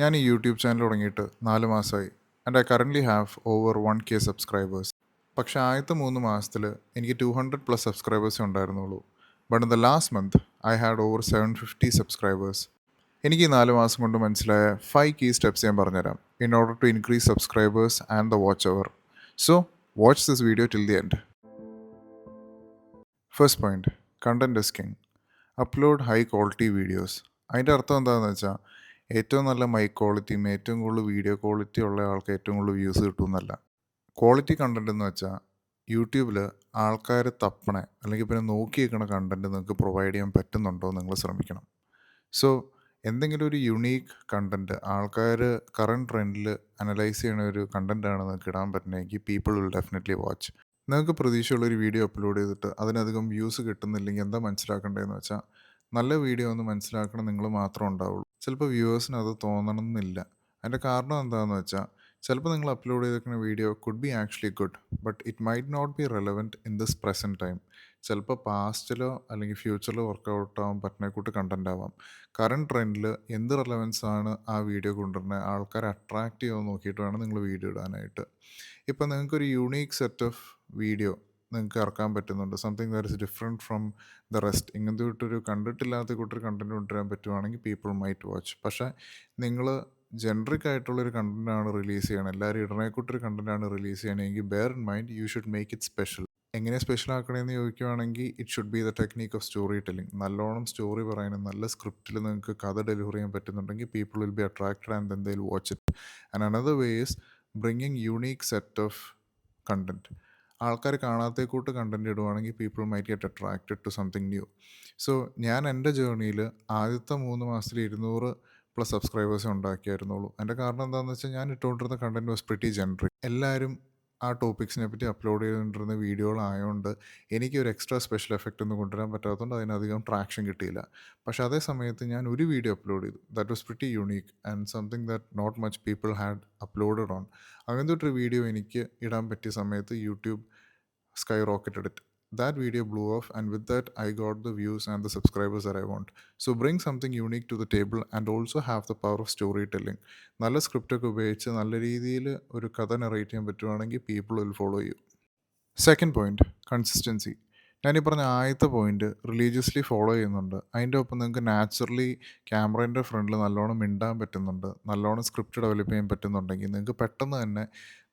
ഞാൻ ഈ YouTube channel തുടങ്ങിയിട്ട് 4 മാസമായി. And I currently have over 1K subscribers. പക്ഷേ ആദ്യത്തെ 3 മാസത്തിൽ എനിക്ക് 200+ സബ്സ്ക്രൈബേഴ്സേ ഉണ്ടായിരുന്നുള്ളൂ. But in the last month I had over 750 subscribers. എനിക്ക് ഈ 4 മാസം കൊണ്ട് മനസ്സിലായ 5 കീ സ്റ്റെപ്സ് ഞാൻ പറഞ്ഞുതരാം in order to increase subscribers and the watch hour. So watch this video till the end. First point, content is king. Upload high quality videos. അതിൻ്റെ അർത്ഥം എന്താണെന്ന് വെച്ചാൽ ഏറ്റവും നല്ല മൈക്ക് ക്വാളിറ്റിയും ഏറ്റവും കൂടുതൽ വീഡിയോ ക്വാളിറ്റി ഉള്ള ആൾക്ക് ഏറ്റവും കൂടുതൽ വ്യൂസ് കിട്ടുമെന്നല്ല. ക്വാളിറ്റി കണ്ടന്റ് എന്ന് വെച്ചാൽ യൂട്യൂബിൽ ആൾക്കാർ തപ്പണേ അല്ലെങ്കിൽ പിന്നെ നോക്കി വെക്കണ കണ്ടന്റ് നിങ്ങൾക്ക് പ്രൊവൈഡ് ചെയ്യാൻ പറ്റുന്നുണ്ടോ എന്ന് നിങ്ങൾ ശ്രമിക്കണം. സോ എന്തെങ്കിലും ഒരു യുണീക്ക് കണ്ടന്റ് ആൾക്കാർ കറണ്ട് ട്രെൻഡിൽ അനലൈസ് ചെയ്യണ ഒരു കണ്ടന്റാണ് നിങ്ങൾക്ക് ഇടാൻ പറ്റുന്നതെങ്കിൽ പീപ്പിൾ വിൽ ഡെഫിനറ്റ്ലി വാച്ച്. നിങ്ങൾക്ക് പ്രതീക്ഷയുള്ളൊരു വീഡിയോ അപ്ലോഡ് ചെയ്തിട്ട് അതിനധികം വ്യൂസ് കിട്ടുന്നില്ലെങ്കിൽ എന്താ മനസ്സിലാക്കേണ്ടതെന്ന് വെച്ചാൽ നല്ല വീഡിയോ ഒന്ന് മനസ്സിലാക്കണം നിങ്ങൾ മാത്രം ഉണ്ടാവുള്ളൂ. ചിലപ്പോൾ വ്യൂവേഴ്സിന് അത് തോന്നണമെന്നില്ല. അതിൻ്റെ കാരണം എന്താണെന്ന് വെച്ചാൽ ചിലപ്പോൾ നിങ്ങൾ അപ്ലോഡ് ചെയ്തിരിക്കുന്ന video could be actually good, but it might not be relevant in this present time. ചിലപ്പോൾ പാസ്റ്റിലോ അല്ലെങ്കിൽ ഫ്യൂച്ചറിലോ വർക്കൗട്ട് ആവാൻ പറ്റുന്ന കൂട്ട് കണ്ടൻ്റ് ആവാം. കറണ്ട് ട്രെൻഡിൽ എന്ത് റെലവൻസ് ആണ് ആ വീഡിയോ കൊണ്ടുവരുന്നത്, ആൾക്കാരെ അട്രാക്റ്റ് ചെയ്യുമോ നോക്കിയിട്ട് വേണം നിങ്ങൾ വീഡിയോ ഇടാനായിട്ട്. ഇപ്പം നിങ്ങൾക്കൊരു യൂണീക്ക് സെറ്റ് ഓഫ് വീഡിയോ നിങ്ങൾക്ക് ഇറക്കാൻ പറ്റുന്നുണ്ട്, something that is different from the rest. ഇങ്ങനത്തെ കൂട്ടൊരു കണ്ടിട്ടില്ലാത്ത കൂട്ടൊരു കണ്ടൻറ് കൊണ്ടുവരാൻ പറ്റുവാണെങ്കിൽ പീപ്പിൾ മൈറ്റ് വാച്ച്. പക്ഷേ നിങ്ങൾ ജനറിക് ആയിട്ടുള്ളൊരു കണ്ടൻറ്റാണ് റിലീസ് ചെയ്യണം, എല്ലാവരും ഇടണേക്കൂട്ടൊരു കണ്ടൻറ്റാണ് റിലീസ് ചെയ്യണമെങ്കിൽ bear in mind you should make it special. എങ്ങനെ സ്പെഷ്യൽ ആക്കണമെന്ന് ചോദിക്കുവാണെങ്കിൽ it should be the technique of story telling. നല്ലോണം സ്റ്റോറി പറയാനും നല്ല സ്ക്രിപ്റ്റിൽ നിങ്ങൾക്ക് കഥ ഡെലിവർ ചെയ്യാൻ പറ്റുന്നുണ്ടെങ്കിൽ people will be attracted and then they will watch it. And another way is bringing unique set of content. ആൾക്കാർ കാണാത്ത കൂട്ട് കണ്ടൻറ് ഇടുവാണെങ്കിൽ people might get attracted to something new. So ഞാൻ എൻ്റെ ജേർണിയിൽ ആദ്യത്തെ 3 മാസത്തിൽ 200+ സബ്സ്ക്രൈബേഴ്സേ ഉണ്ടാക്കിയായിരുന്നുള്ളൂ. എൻ്റെ കാരണം എന്താണെന്ന് വെച്ചാൽ ഞാൻ ഇട്ടുകൊണ്ടിരുന്ന കണ്ടൻറ് വാസ് പ്രിറ്റി ജനറിക്. എല്ലാവരും ആ ടോപ്പിക്സിനെ പറ്റി അപ്ലോഡ് ചെയ്തുകൊണ്ടിരുന്ന വീഡിയോകളായതുകൊണ്ട് എനിക്ക് ഒരു എക്സ്ട്രാ സ്പെഷ്യൽ എഫക്റ്റ് ഒന്നും കൊണ്ടുവരാൻ പറ്റാത്തതുകൊണ്ട് അതിനധികം ട്രാക്ഷൻ കിട്ടിയില്ല. പക്ഷേ അതേ സമയത്ത് ഞാൻ ഒരു വീഡിയോ അപ്ലോഡ് ചെയ്തു that was pretty unique and something that not much people had uploaded on. അങ്ങനത്തെ ഒരു വീഡിയോ എനിക്ക് ഇടാൻ പറ്റിയ സമയത്ത് YouTube skyrocketed it. That video blew off, and with that, I got the views and the subscribers that I want. So bring something unique to the table and also have the power of storytelling. നല്ല സ്ക്രിപ്റ്റൊക്കെ ഉപയോഗിച്ച് നല്ല രീതിയിൽ ഒരു കഥ narrate ചെയ്യാൻ പറ്റുവാണെങ്കിൽ people will follow you. Second point, consistency. ഞാനീ പറഞ്ഞ ആദ്യത്തെ പോയിന്റ് റിലീജിയസ്ലി ഫോളോ ചെയ്യുന്നുണ്ട്. അതിൻ്റെ ഒപ്പം നിങ്ങൾക്ക് നാച്ചുറലി ക്യാമറേൻ്റെ ഫ്രണ്ടിൽ നല്ലോണം മിണ്ടാൻ പറ്റുന്നുണ്ട്, നല്ലോണം സ്ക്രിപ്റ്റ് ഡെവലപ്പ് ചെയ്യാൻ പറ്റുന്നുണ്ടെങ്കിൽ നിങ്ങൾക്ക് പെട്ടെന്ന് തന്നെ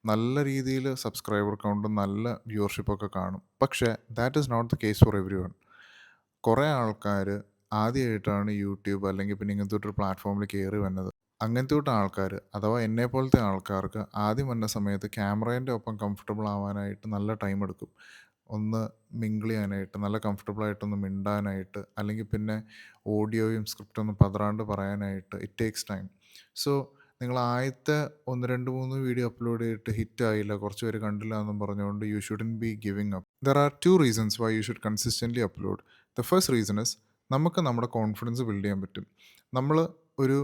നല്ല രീതിയിൽ സബ്സ്ക്രൈബർ കൗണ്ടും നല്ല വ്യൂവർഷിപ്പൊക്കെ കാണും. പക്ഷേ that is not the case for everyone. കുറേ ആൾക്കാർ ആദ്യമായിട്ടാണ് യൂട്യൂബ് അല്ലെങ്കിൽ പിന്നെ ഇങ്ങനത്തെ ഒരു പ്ലാറ്റ്ഫോമിൽ കയറി വന്നത്. അങ്ങനത്തെ കൂട്ട ആൾക്കാർ അഥവാ എന്നെ പോലത്തെ ആൾക്കാർക്ക് ആദ്യം വന്ന സമയത്ത് ക്യാമറേൻ്റെ ഒപ്പം കംഫർട്ടബിൾ ആവാനായിട്ട് നല്ല ടൈം എടുക്കും. ഒന്ന് മിങ്കിൾ ചെയ്യാനായിട്ട്, നല്ല കംഫർട്ടബിളായിട്ടൊന്ന് മിണ്ടാനായിട്ട്, അല്ലെങ്കിൽ പിന്നെ ഓഡിയോയും സ്ക്രിപ്റ്റൊന്നും പതറാണ്ട് പറയാനായിട്ട് ഇറ്റ് ടേക്സ് ടൈം. സോ നിങ്ങൾ ആദ്യത്തെ 1, 2, 3 വീഡിയോ അപ്ലോഡ് ചെയ്തിട്ട് ഹിറ്റായില്ല, കുറച്ച് പേര് കണ്ടില്ല എന്നും പറഞ്ഞുകൊണ്ട് you shouldn't be giving up. There are 2 reasons why you should consistently upload. The first reason is നമുക്ക് നമ്മുടെ കോൺഫിഡൻസ് ബിൽഡ് ചെയ്യാൻ പറ്റും. നമ്മൾ ഒരു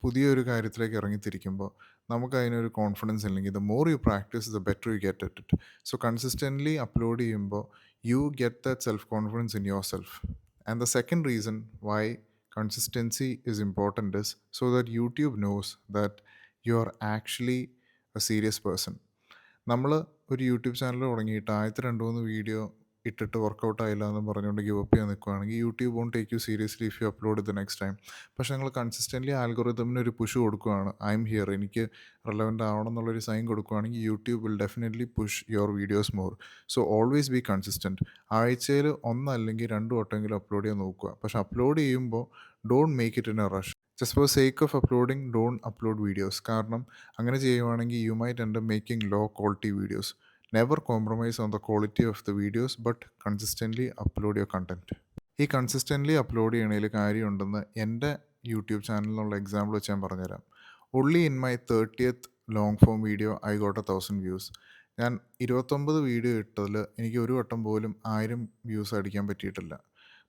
പുതിയൊരു കാര്യത്തിലേക്ക് ഇറങ്ങിത്തിരിക്കുമ്പോൾ നമുക്ക് അതിനൊരു കോൺഫിഡൻസ് ഇല്ലെങ്കിൽ the more you practise the better you get at it. So consistently upload ചെയ്യുമ്പോൾ you get that self confidence in yourself. And the second reason why consistency is important is so that YouTube knows that you are actually a serious person. നമ്മൾ ഒരു YouTube channel തുടങ്ങിയിട്ട് ആദ്യത്തെ 2-3 video ഇട്ടിട്ട് workout ആയില്ല എന്ന് പറഞ്ഞുകൊണ്ട് give up ചെയ്യാൻ നിൽക്കുകയാണെങ്കിൽ YouTube won't take you seriously if you upload the next time. പക്ഷേ നിങ്ങൾ കൺസിസ്റ്റൻ്റ്ലി ആൽഗോറിതമിന് ഒരു പുഷ് കൊടുക്കുകയാണ്, ഐ എം ഹിയർ, എനിക്ക് റെലവൻ്റ് ആവണം എന്നുള്ളൊരു സൈൻ കൊടുക്കുകയാണെങ്കിൽ YouTube will definitely push your videos more. So always be consistent. ആഴ്ചയിൽ 1 അല്ലെങ്കിൽ 2 വട്ടമെങ്കിലും അപ്ലോഡ് ചെയ്യാൻ നോക്കുക. പക്ഷേ അപ്ലോഡ് ചെയ്യുമ്പോൾ don't make it in a rush. Just for sake of uploading don't upload videos. കാരണം അങ്ങനെ ചെയ്യുവാണെങ്കിൽ you might end up making low quality videos. Never compromise on the quality of the videos but consistently upload your content. ഈ consistently upload ചെയ്യണതിൽ കാര്യമുണ്ടെന്ന് എൻ്റെ YouTube ചാനലിനുള്ള example വെച്ച് ഞാൻ പറഞ്ഞുതരാം. Only in my 30th long form video I got 1000 views. ഞാൻ 29 video ഇട്ടതിൽ എനിക്ക് ഒരു വട്ടം പോലും 1000 വ്യൂസ് അടിക്കാൻ പറ്റിയിട്ടില്ല.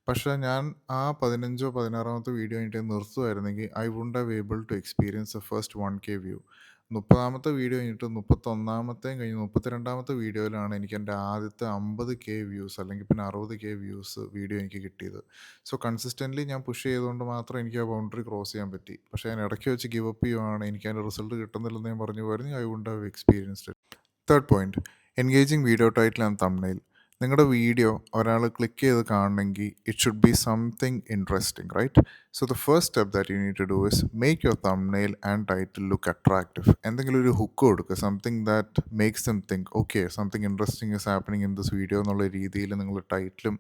പക്ഷേ ഞാൻ ആ 15-16 വീഡിയോ കഴിഞ്ഞിട്ട് നിർത്തുമായിരുന്നെങ്കിൽ I wouldn't have able to experience the first 1K view. 30ാമത്തെ വീഡിയോ കഴിഞ്ഞിട്ട് 31ാമത്തെയും കഴിഞ്ഞ് 32ാമത്തെ വീഡിയോയിലാണ് എനിക്ക് എൻ്റെ ആദ്യത്തെ 50K വ്യൂസ് അല്ലെങ്കിൽ പിന്നെ 60K വ്യൂസ് വീഡിയോ എനിക്ക് കിട്ടിയത്. സോ കൺസിസ്റ്റൻ്റ്ലി ഞാൻ പുഷ് ചെയ്തുകൊണ്ട് മാത്രം എനിക്ക് ആ ബൗണ്ടറി ക്രോസ് ചെയ്യാൻ പറ്റി. പക്ഷേ ഞാൻ ഇടയ്ക്ക് വെച്ച് ഗിവ് അപ്പ് ചെയ്യുവാണ്, എനിക്ക് അതിൻ്റെ റിസൾട്ട് കിട്ടുന്നില്ലെന്ന് ഞാൻ പറഞ്ഞു പോയിരുന്നു, I wouldn't have experienced it. Third point, engaging video title and thumbnail. നിങ്ങളുടെ വീഡിയോ ഒരാൾ ക്ലിക്ക് ചെയ്ത് കാണണമെങ്കിൽ it should be something interesting, right? So the first step that you need to do is make your thumbnail and title look attractive. എന്തെങ്കിലും ഒരു hook കൊടുക്കുക, something that makes them think okay something interesting is happening in this video എന്നുള്ള രീതിയിൽ നിങ്ങൾ ടൈറ്റിലും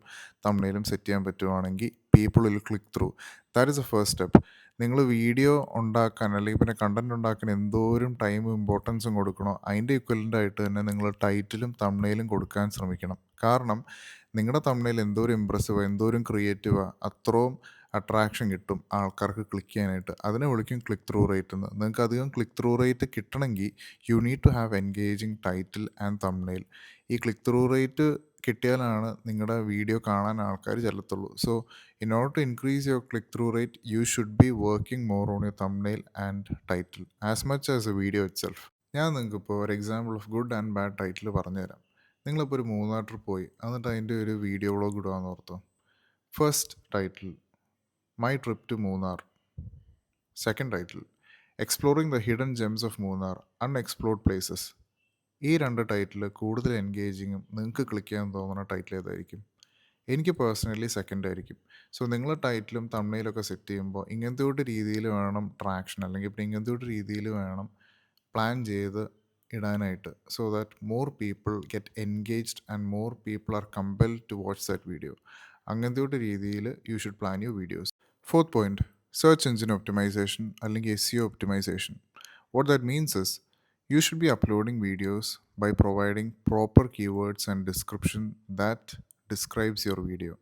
തംബ്നെയിലും set ചെയ്യാൻ പറ്റുവാണെങ്കിൽ people will click through. That is the first step. നിങ്ങൾ വീഡിയോ ഉണ്ടാക്കാൻ അല്ലെങ്കിൽ പിന്നെ കണ്ടൻറ് ഉണ്ടാക്കാൻ എന്തോരം ടൈമും ഇമ്പോർട്ടൻസും കൊടുക്കണോ അതിൻ്റെ ഇക്വലൻ്റ് ആയിട്ട് തന്നെ നിങ്ങൾ ടൈറ്റിലും തംബ്നെയിലും കൊടുക്കാൻ ശ്രമിക്കണം. കാരണം നിങ്ങളുടെ തംബ്നെയിൽ എന്തോരം ഇമ്പ്രസീവ്, എന്തോരം ക്രിയേറ്റീവാണ്, അത്രയും അട്രാക്ഷൻ കിട്ടും ആൾക്കാർക്ക് ക്ലിക്ക് ചെയ്യാനായിട്ട്. അതിനെ വിളിക്കും ക്ലിക്ക് ത്രൂ റേറ്റ് എന്ന്. നിങ്ങൾക്ക് അധികം ക്ലിക്ക് ത്രൂ റേറ്റ് കിട്ടണമെങ്കിൽ you need to have engaging title and thumbnail. ഈ ക്ലിക്ക് ത്രൂ റേറ്റ് കിട്ടിയാലാണ് നിങ്ങളുടെ വീഡിയോ കാണാൻ ആൾക്കാർ ചെല്ലത്തുള്ളൂ. So in order to increase your click-through rate, you should be working more on your thumbnail and title as much as the video itself. ഞാൻ നിങ്ങൾക്കിപ്പോൾ ഒരു example of good and bad title പറഞ്ഞുതരാം. നിങ്ങളിപ്പോൾ ഒരു Munnar trip പോയി എന്നിട്ട് അതിൻ്റെ ഒരു വീഡിയോ വ്ളോഗ് ഇടുകയെന്ന് ഓർത്തോ. First title my trip to Munnar. Second title exploring the hidden gems of Munnar, unexplored places. ഈ രണ്ട് ടൈറ്റിൽ കൂടുതൽ എൻഗേജിങ്ങും നിങ്ങൾക്ക് ക്ലിക്ക് ചെയ്യാൻ തോന്നുന്ന ടൈറ്റിൽ ഏതായിരിക്കും? എനിക്ക് പേഴ്സണലി സെക്കൻഡ് ആയിരിക്കും. സോ നിങ്ങൾ ടൈറ്റിലും തംബ്നെയിലൊക്കെ സെറ്റ് ചെയ്യുമ്പോൾ ഇങ്ങനത്തെ ഒരു രീതിയിൽ വേണം ട്രാക്ഷൻ, അല്ലെങ്കിൽ പിന്നെ ഇങ്ങനത്തെ ഒരു രീതിയിൽ വേണം പ്ലാൻ ചെയ്ത് ഇടാനായിട്ട്. So that more people get engaged and more people are compelled to watch that video. അങ്ങനത്തെ ഒരു രീതിയിൽ you should plan your videos. Fourth point, search engine optimisation അല്ലെങ്കിൽ SEO optimisation. What that means is you should be uploading videos by providing proper keywords and description that describes your video.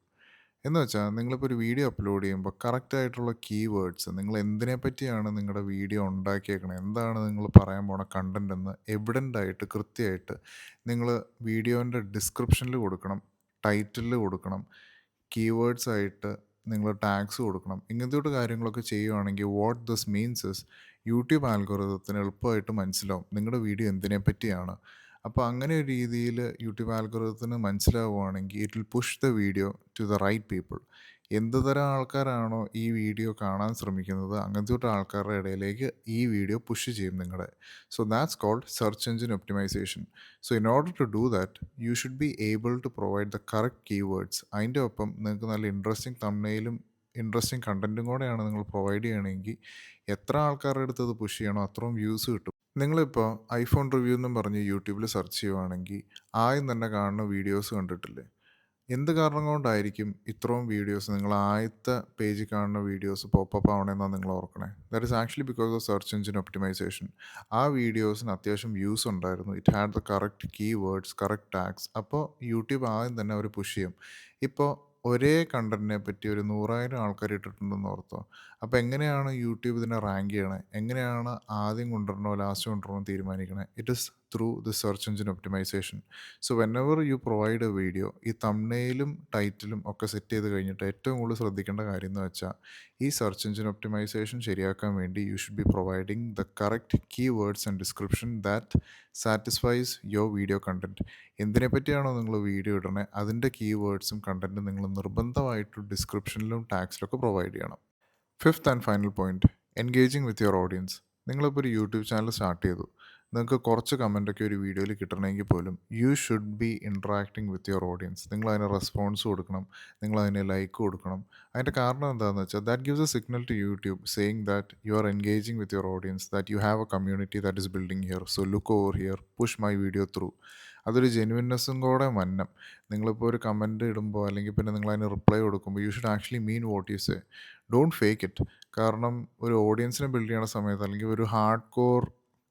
എന്ന് വെച്ചാൽ നിങ്ങളിപ്പോൾ ഒരു video upload ചെയ്യുമ്പോൾ കറക്റ്റായിട്ടുള്ള keywords, നിങ്ങൾ എന്തിനെ പറ്റിയാണ് നിങ്ങളുടെ വീഡിയോ ഉണ്ടാക്കിയേക്കണത്, എന്താണ് നിങ്ങൾ പറയാൻ പോണ കണ്ടൻറ് എന്ന് എവിഡൻ്റായിട്ട് കൃത്യമായിട്ട് നിങ്ങൾ വീഡിയോൻ്റെ ഡിസ്ക്രിപ്ഷനിൽ കൊടുക്കണം, ടൈറ്റിലിൽ കൊടുക്കണം, കീവേഡ്സ് ആയിട്ട് നിങ്ങൾ ടാഗ്സ് കൊടുക്കണം. ഇങ്ങനത്തെ കാര്യങ്ങളൊക്കെ ചെയ്യുവാണെങ്കിൽ what this means is YouTube ആൽഗോരിതത്തിന് എളുപ്പമായിട്ട് മനസ്സിലാവും നിങ്ങളുടെ വീഡിയോ എന്തിനെ പറ്റിയാണ്. അപ്പോൾ അങ്ങനെ ഒരു രീതിയിൽ യൂട്യൂബ് ആൽഗോരിതത്തിന് മനസ്സിലാവുകയാണെങ്കിൽ it will push the video to the right people. എന്ത് തരം ആൾക്കാരാണോ ഈ വീഡിയോ കാണാൻ ശ്രമിക്കുന്നത് അങ്ങനത്തെ ആൾക്കാരുടെ ഇടയിലേക്ക് ഈ വീഡിയോ പുഷ് ചെയ്യും നിങ്ങളുടെ. So that's called search engine optimisation. So in order to do that you should be able to provide the correct keywords. അതിൻ്റെ ഒപ്പം നിങ്ങൾക്ക് നല്ല ഇൻട്രസ്റ്റിംഗ് തംബ്നെയിലും ഇൻട്രസ്റ്റിംഗ് കണ്ടൻറ്റും കൂടെയാണ് നിങ്ങൾ പ്രൊവൈഡ് ചെയ്യണമെങ്കിൽ എത്ര ആൾക്കാരുടെ അടുത്ത് അത് പുഷ് ചെയ്യണോ അത്രയും വ്യൂസ് കിട്ടും. നിങ്ങളിപ്പോൾ ഐഫോൺ റിവ്യൂ എന്നും പറഞ്ഞ് യൂട്യൂബിൽ സെർച്ച് ചെയ്യുവാണെങ്കിൽ ആദ്യം തന്നെ കാണുന്ന വീഡിയോസ് കണ്ടിട്ടില്ലേ? എന്ത് കാരണം കൊണ്ടായിരിക്കും ഇത്രയും വീഡിയോസ് നിങ്ങൾ ആദ്യത്തെ പേജിൽ കാണുന്ന വീഡിയോസ് പോപ്പപ്പ് ആവണമെന്നാണ് നിങ്ങൾ ഓർക്കണേ? That is actually because of search engine optimisation. ആ വീഡിയോസിന് അത്യാവശ്യം വ്യൂസ് ഉണ്ടായിരുന്നു, it had the correct keywords, correct tags. അപ്പോൾ യൂട്യൂബ് ആദ്യം തന്നെ അവർ പുഷ് ചെയ്യും. ഇപ്പോൾ ഒരേ കണ്ടന്റിനെ പറ്റി ഒരു 100,000 ആൾക്കാർ ഇട്ടിട്ടുണ്ടെന്ന് ഓർത്തോ. അപ്പോൾ എങ്ങനെയാണ് യൂട്യൂബ് ഇതിനെ റാങ്ക് ചെയ്യണേ, എങ്ങനെയാണ് ആദ്യം കൊണ്ടുവരണോ ലാസ്റ്റ് കൊണ്ടുവരണോ തീരുമാനിക്കണേ? It is through the search engine optimisation. So whenever you provide a video, ഈ തംബ്നെയിലും ടൈറ്റിലും ഒക്കെ സെറ്റ് ചെയ്ത് കഴിഞ്ഞിട്ട് ഏറ്റവും കൂടുതൽ ശ്രദ്ധിക്കേണ്ട കാര്യം എന്ന് വെച്ചാൽ ഈ സെർച്ച് എഞ്ചിൻ ഒപ്റ്റിമൈസേഷൻ ശരിയാക്കാൻ വേണ്ടി U should B providing the correct keywords and description that satisfies your video content. എന്തിനെ പറ്റിയാണോ നിങ്ങൾ വീഡിയോ ഇടണേ അതിൻ്റെ കീവേഡ്സും കണ്ടൻറ്റും നിങ്ങൾ നിർബന്ധമായിട്ട് ഡിസ്ക്രിപ്ഷനിലും ടാഗ്സിലൊക്കെ പ്രൊവൈഡ് ചെയ്യണം. Fifth and final point, engaging with your audience. നിങ്ങളിപ്പോൾ ഒരു യൂട്യൂബ് ചാനൽ സ്റ്റാർട്ട് ചെയ്തു, നിങ്ങൾക്ക് കുറച്ച് കമൻറ്റൊക്കെ ഒരു വീഡിയോയിൽ കിട്ടണമെങ്കിൽ പോലും U should B interacting with your audience. നിങ്ങൾ അതിന് റെസ്പോൺസ് കൊടുക്കണം, നിങ്ങൾ അതിന് ലൈക്ക് കൊടുക്കണം. അതിൻ്റെ കാരണം എന്താണെന്ന് വെച്ചാൽ that gives a signal to YouTube saying that you are engaging with your audience, that you have a community that is building here. So look over here, push my video through. അതൊരു ജെന്യുവിനെസ്സും കൂടെ വന്നം. നിങ്ങളിപ്പോൾ ഒരു comment ഇടുമ്പോൾ അല്ലെങ്കിൽ പിന്നെ നിങ്ങൾ അതിന് റിപ്ലൈ കൊടുക്കുമ്പോൾ you should actually mean what you say, don't fake it. കാരണം ഒരു ഓഡിയൻസിനെ ബിൽഡ് ചെയ്യണ സമയത്ത് അല്ലെങ്കിൽ ഒരു ഹാർഡ്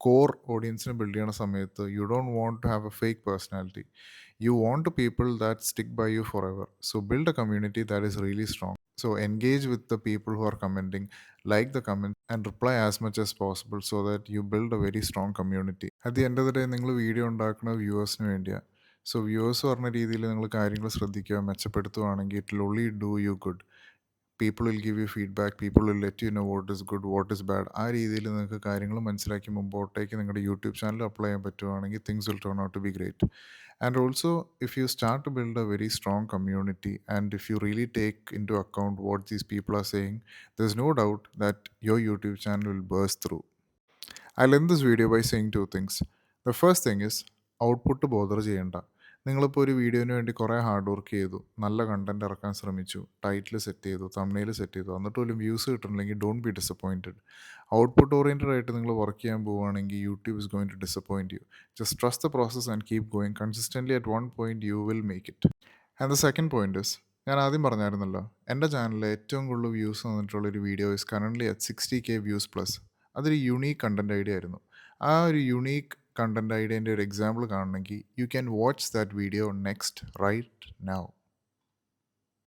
കോർ ഓഡിയൻസിനെ ബിൽഡ് ചെയ്യണ സമയത്ത് you don't want to have a fake personality. You want to people that stick by you forever. So build a community that is really strong. So engage with the people who are commenting, like the comments and reply as much as possible so that you build a very strong community. At the end of the day നിങ്ങൾ video ഉണ്ടാക്കുന്ന വ്യൂവേഴ്സിന് വേണ്ടിയാണ്. So viewers പറഞ്ഞ രീതിയിൽ നിങ്ങൾ കാര്യങ്ങൾ ശ്രദ്ധിക്കുക, മെച്ചപ്പെടുത്തുകയാണെങ്കിൽ it will only do you good. People will give you feedback, people will let you know what is good, what is bad. ആ രീതിയിൽ നിങ്ങൾക്ക് കാര്യങ്ങൾ മനസ്സിലാക്കി മുമ്പോട്ടേക്ക് നിങ്ങളുടെ യൂട്യൂബ് ചാനൽ അപ്ലൈ ചെയ്യാൻ പറ്റുവാണെങ്കിൽ things will turn out to be great. And also, if you start to build a very strong community and if you really take into account what these people are saying, there's no doubt that your YouTube channel will burst through. I'll end this video by saying two things. The first thing is output bother ചെയ്യേണ്ട. നിങ്ങളിപ്പോൾ ഒരു വീഡിയോന് വേണ്ടി കുറേ hard work ചെയ്തു, നല്ല content ഇറക്കാൻ ശ്രമിച്ചു, title set ചെയ്തു, തംബ്നെയിൽ സെറ്റ് ചെയ്തു, എന്നിട്ട് പോലും വ്യൂസ് കിട്ടുന്നില്ലെങ്കിൽ don't be disappointed. Output oriented ആയിട്ട് നിങ്ങൾ വർക്ക് ചെയ്യാൻ പോവുകയാണെങ്കിൽ YouTube is going to disappoint you. Just trust the process and keep going consistently. At one point you will make it. And the second point is, ഞാൻ ആദ്യം പറഞ്ഞായിരുന്നല്ലോ, എൻ്റെ ചാനലിൽ ഏറ്റവും കൂടുതൽ വ്യൂസ് വന്നിട്ടുള്ളൊരു video is currently at 60K views plus. അതൊരു unique content idea ആയിരുന്നു. ആ ഒരു യുണീക്ക് കണ്ടൻറ് ഐഡിയൻ്റെ ഒരു എക്സാമ്പിൾ കാണണമെങ്കിൽ you can watch that video next right now.